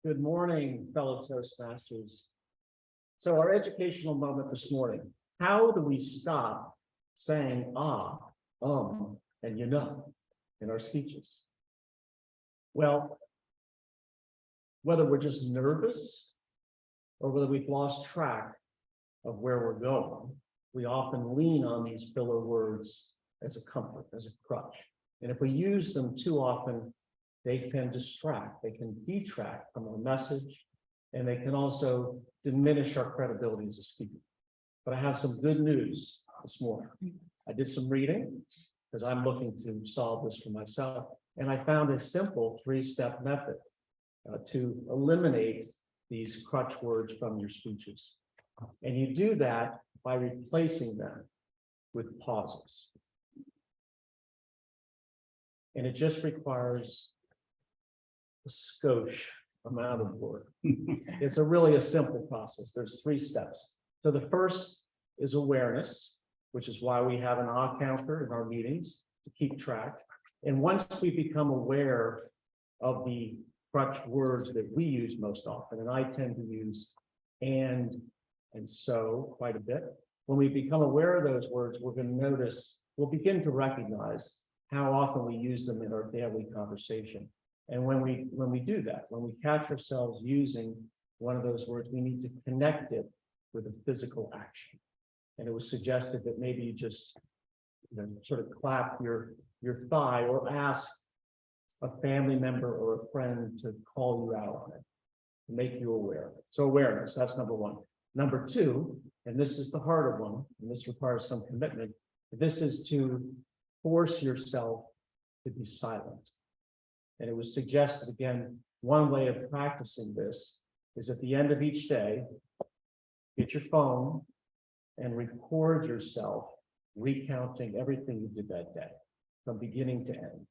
Good morning, fellow Toastmasters. So our educational moment this morning, how do we stop saying and in our speeches? Well, whether we're just nervous or whether we've lost track of where we're going, we often lean on these filler words as a comfort, as a crutch. And if we use them too often, they can distract, they can detract from our message, and they can also diminish our credibility as a speaker. But I have some good news this morning. I did some reading because I'm looking to solve this for myself. And I found a simple 3-step method to eliminate these crutch words from your speeches. And you do that by replacing them with pauses. And it just requires a skosh amount of work. It's really a simple process. There's 3 steps. So the first is awareness, which is why we have an counter in our meetings to keep track. And once we become aware of the crutch words that we use most often, and I tend to use and so quite a bit. When we become aware of those words, we're going to notice, we'll begin to recognize how often we use them in our daily conversation. And when we do that, when we catch ourselves using one of those words, we need to connect it with a physical action. And it was suggested that maybe you just sort of clap your thigh or ask a family member or a friend to call you out on it, to make you aware. So awareness, that's number 1. Number 2, and this is the harder one, and this requires some commitment, this is to force yourself to be silent. And it was suggested, again, one way of practicing this is at the end of each day, get your phone and record yourself recounting everything you did that day from beginning to end.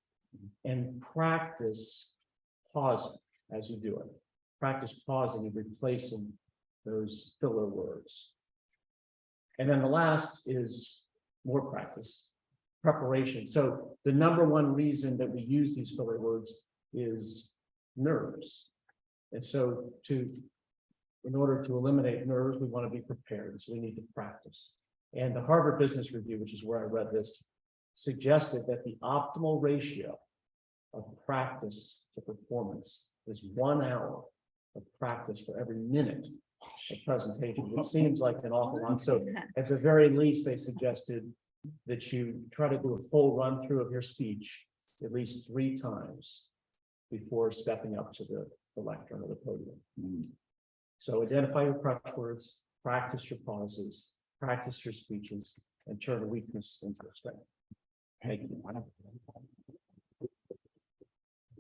And practice pausing as you do it. Practice pausing and replacing those filler words. And then the last is more practice. Preparation. So the number 1 reason that we use these filler words is nerves. And so in order to eliminate nerves, we want to be prepared. So we need to practice. And the Harvard Business Review, which is where I read this, suggested that the optimal ratio of practice to performance is 1 hour of practice for every minute of presentation, which seems like an awful lot. So at the very least, they suggested that you try to do a full run through of your speech at least 3 times before stepping up to the lectern or the podium. So identify your crutch words, practice your pauses, practice your speeches, and turn a weakness into a strength. Thank you.